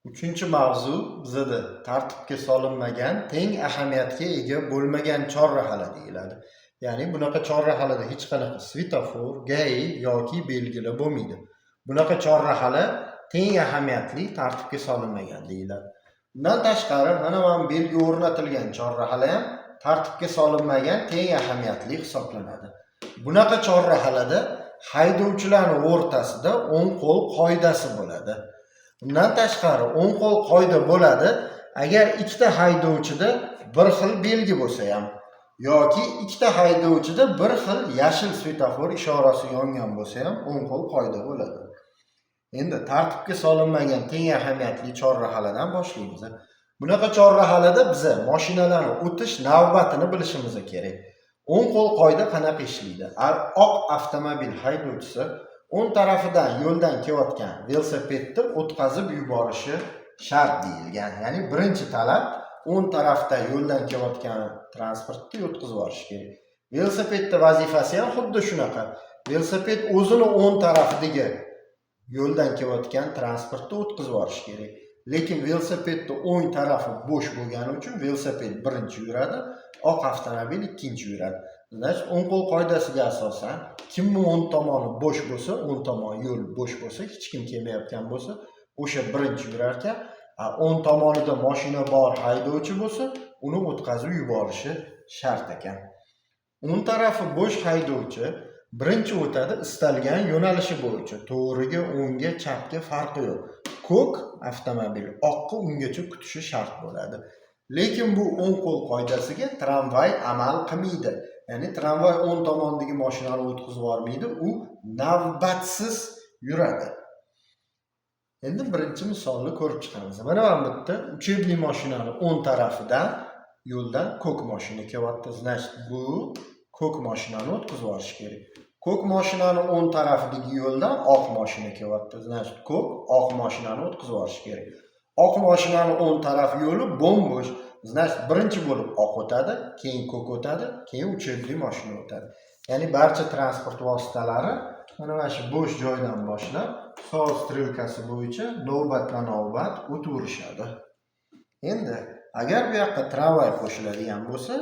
Uchinchi mavzu bizada tartibga solinmagan, teng ahamiyatga ega bo'lmagan chorrahala deyiladi. Ya'ni bunaqa chorrahalada hech qanaqa svetofor, gai yoki belgilar bo'lmaydi. Bunaqa chorrahala teng ahamiyatli tartibga solinmagan deyiladi. Bundan tashqari, mana bu belgi o'rnatilgan chorrahala ham tartibga solinmagan, teng ahamiyatli hisoblanadi. Bunaqa chorrahalada haydovchilarning o'rtasida o'ng qo'l qoidasi bo'ladi. Bundan tashqari o'ng qo'l qoida bo'ladi agar ikkita haydovchida bir xil belgi bo'lsa ham yoki ikkita haydovchida bir xil yashil svetofor ishorasi yongan bo'lsa ham o'ng qo'l qoida bo'ladi. Endi tartibga solinmagan teng ahamiyatli chorrahaladan boshlaymiz. Bunaqa chorrahalada biz mashinalarni o'tish navbatini bilishimiz kerak. O'ng qo'l qoida qanaqa ishlaydi? Oq avtomobil haydovchisi o'ng tarafidan yo'ldan kelayotgan velosipedni o'tkazib yuborishi shart deyilgan. Ya'ni birinchi talab o'ng tarafda yo'ldan kelayotgan transportni o'tkazib yuborish kerak. Velosipedning vazifasi ham xuddi shunaqa. Velosiped o'zini o'ng tarafidagi yo'ldan kelayotgan transportni o'tkazib yuborish kerak. Lekin velosipedning o'ng tarafi bo'sh bo'lgani uchun velosiped birinchi yuradi, oq avtomobil ikkinchi yuradi. Значит, o'ng qo'l qoidasiga asosan kimning o'ng tomoni bo'sh bo'lsa, o'ng tomon yo'l bo'sh bo'lsa, hech kim kelmayotgan bo'lsa, o'sha birinchi yurar ekan. O'ng tomonida mashina bor haydovchi bo'lsa, uni o'tkazib yuborishi shart ekan. O'ng tarafi bo'sh haydovchi birinchi o'tadi istalgan yo'nalishi bo'yicha. To'g'riga, o'ngga, chapga farqi yo'q. Ko'k avtomobil oqqa ungacha kutishi shart bo'ladi. Lekin bu o'ng qo'l qoidasiga tramvay amal qilmaydi. Ya'ni tramvay o'ng tomondagi mashinani o'tkazib yubormaydi, u navbatsiz yuradi. Endi birinchi misolni ko'rib chiqamiz. Mana bu yerda uchebli mashinani o'ng tarafidan yo'ldan ko'k mashina kelyapti. Значит, bu ko'k mashinani o'tkazib yuborish kerak. Ko'k mashinani o'ng tarafidagi yo'ldan oq mashina kelyapti. Значит, ko'k oq mashinani o'tkazib yuborish kerak. Oq mashinani o'ng taraf yo'li bo'm-bo'sh. Значит, birinchi bo'lib oq o'tadi, keyin ko'k o'tadi, keyin uchebli mashina o'tadi. Ya'ni barcha transport vositalari mana shu bo'sh joydan boshlab soat strelkasi bo'yicha navbatma-navbat o'taverishadi. Endi agar bu yoqqa tramvay qo'shiladigan bo'lsa,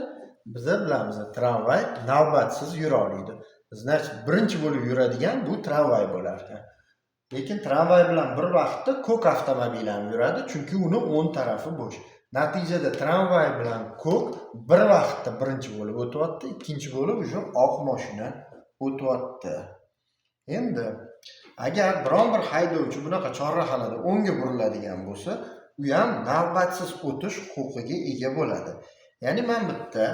biz bilamiz, tramvay navbatsiz yura oladi. Значит, birinchi bo'lib yuradigan bu tramvay bo'lar ekan. Lekin tramvay bilan bir vaqtda ko'k avtomobil ham yuradi, chunki uni o'ng tarafi bo'sh. Natijada tramvay bilan ko'k bir vaqtda birinchi bo'lib o'tyapti, ikkinchi bo'lib o'sha oq mashina o'tyapti. Endi agar biron bir haydovchi bunaqa chorrahalada o'ngga buriladigan bo'lsa, u ham navbatsiz o'tish huquqiga ega bo'ladi. Ya'ni men bitta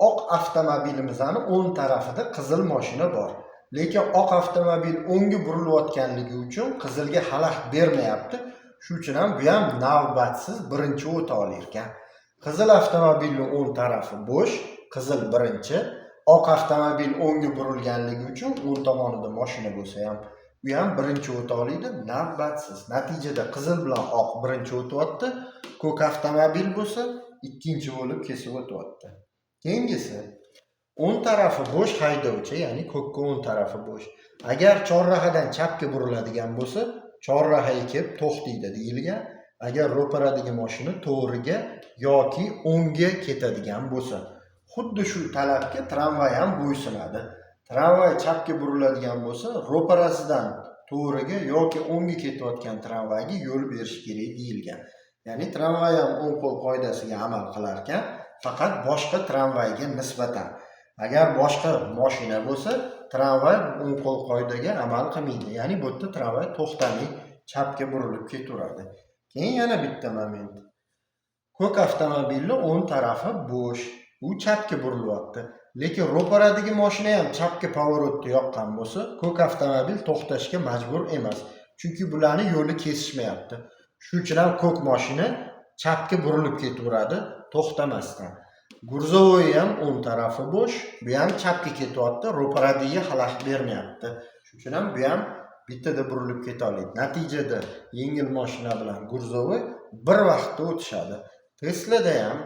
oq avtomobilimizning o'ng tarafida qizil mashina bor. Lekin oq avtomobil o'ngga burilayotganligi uchun qizilga xalaqit bermayapti. Shuning uchun ham bu ham navbatsiz birinchi o'ta olar ekan. Qizil avtomobilning o'ng tarafi bo'sh, qizil birinchi, oq avtomobil o'ngga burilganligi uchun o'ng tomonida mashina bo'lsa ham, bu ham birinchi o'ta oladi, navbatsiz. Natijada qizil bilan oq birinchi o'tyapti, ko'k avtomobil bo'lsa, ikkinchi bo'lib kesib o'tyapti. Keyingisi o'ng tarafi bo'sh haydovchi, ya'ni ko'kka o'ng tarafi bo'sh. Agar chorrahadan chapga buriladigan bo'lsa, chorrahaga kelib to'xtaydi deyilgan. Agar ro'paradagi mashina to'g'riga yoki o'ngga ketadigan bo'lsa, xuddi shu talabga tramvay ham bo'ysunadi. Tramvay chapga buriladigan bo'lsa, ro'parasidan to'g'riga yoki o'ngga ketayotgan tramvayga yo'l berish kerak deyilgan. Ya'ni tramvay ham o'ng qo'l qoidasiga amal qilar ekan, faqat boshqa tramvayga nisbatan. Agar boshqa mashina bo'lsa, tramvay o'ng qo'l qoidaga amal qilmaydi. Ya'ni bu yerda tramvay to'xtamay chapga burilib ketaveradi. Keyin yana bitta moment. Ko'k avtomobilning o'ng tarafi bo'sh, u chapga burilyapti. Lekin ro'paradagi mashina ham chapga pavorotni yoqqan bo'lsa, ko'k avtomobil to'xtashga majbur emas. Chunki bularni yo'li kesishmayapti. Shuning uchun ham ko'k mashina chapga burilib ketaveradi, to'xtamasdan. Gurzovoy ham o'ng tarafi bo'sh, bu ham chapga ketyapti, ro'paradiga xalaqit bermayapti. Shuning uchun ham bu ham bittada burilib keta oladi. Natijada yengil mashina bilan gurzovoy bir vaqtda o'tishadi. Teslada ham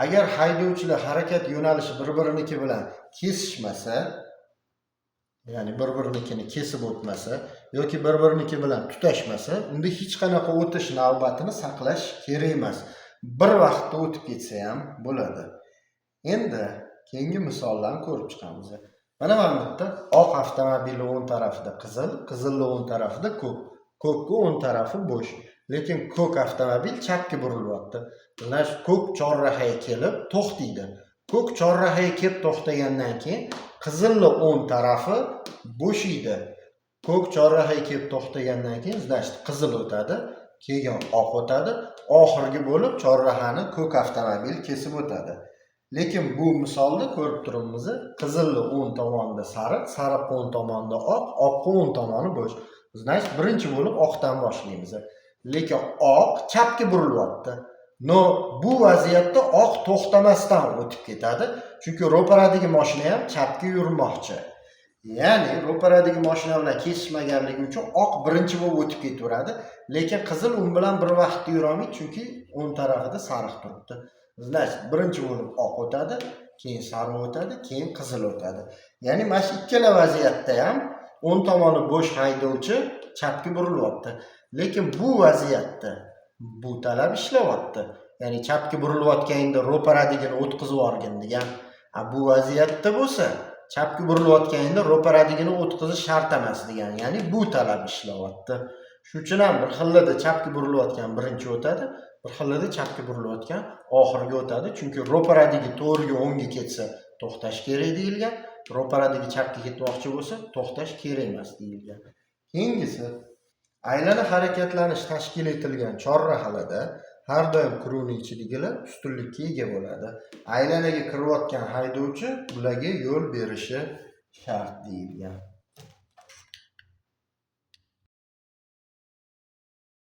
agar haydovchilar harakat yo'nalishi bir-biriniki bilan kesishmasa, ya'ni bir-birinikini kesib o'tmasa yoki bir-biriniki bilan tutashmasa, unda hech qanaqa o'tish navbatini saqlash kerak emas. Bir vaqtda o'tib ketsa ham bo'ladi. Endi keyingi misollarni ko'rib chiqamiz. Mana bu yerda oq avtomobilni o'ng tarafida qizil, qizilni o'ng tarafida ko'k. Ko'kni o'ng tarafi bo'sh. Lekin ko'k avtomobil chapga burilyapti. Mana shu ko'k chorrahaga kelib to'xtaydi. Ko'k chorrahaga kelib to'xtagandan keyin qizilni o'ng tarafi bo'shaydi. Ko'k chorrahaga kelib to'xtagandan keyin qizil o'tadi, keyin oq o'tadi, oxirgi bo'lib chorrahani ko'k avtomobil kesib o'tadi. Lekin bu misolda ko'rib turibmiz, qizilni o'ng tomonida sariq, sariqning o'ng tomonida oq, oqning o'ng tomoni bo'sh. Birinchi bo'lib oqdan boshlaymiz. Lekin oq chapga burilyapti. No, bu vaziyatda oq to'xtamasdan o'tib ketadi, chunki ro'paradagi mashina ham chapga yurmoqchi. Ya'ni ro'paradagi mashina bilan kesishmaganligi uchun oq birinchi bo'lib o'tib ketaveradi, lekin qizil u bilan bir vaqtda yura olmaydi, chunki o'ng tarafida sariq turibdi. Birinchi bo'lib oq o'tadi, keyin sariq o'tadi, keyin qizil o'tadi. Ya'ni mana shu ikkala vaziyatda ham o'ng tomoni bo'sh haydovchi chapga burilyapti. Lekin bu vaziyatda bu talab ishlayapti. Ya'ni chapga burilayotganida ro'paradigini o'tkazib yuborgin degan. Bu vaziyatda bo'lsa, chapga burilayotganida ro'paradigini o'tkazish shart emas degan. Ya'ni bu talab ishlayapti. Shuning uchun ham bir xillada chapga burilayotgan birinchi o'tadi, bir xillada chapga burilayotgan oxirgi o'tadi. Chunki ro'paradagi to'g'riga o'ngga ketsa to'xtash kerak deyilgan, ro'paradagi chapga ketmoqchi bo'lsa to'xtash kerak emas deyilgan. Keyingisi, aylana harakatlanish tashkil etilgan chorrahalarda har doim kiruvni ichidagilar ustunlikka ega bo'ladi. Aylanaga kirayotgan haydovchi bularga yo'l berishi shart deyilgan.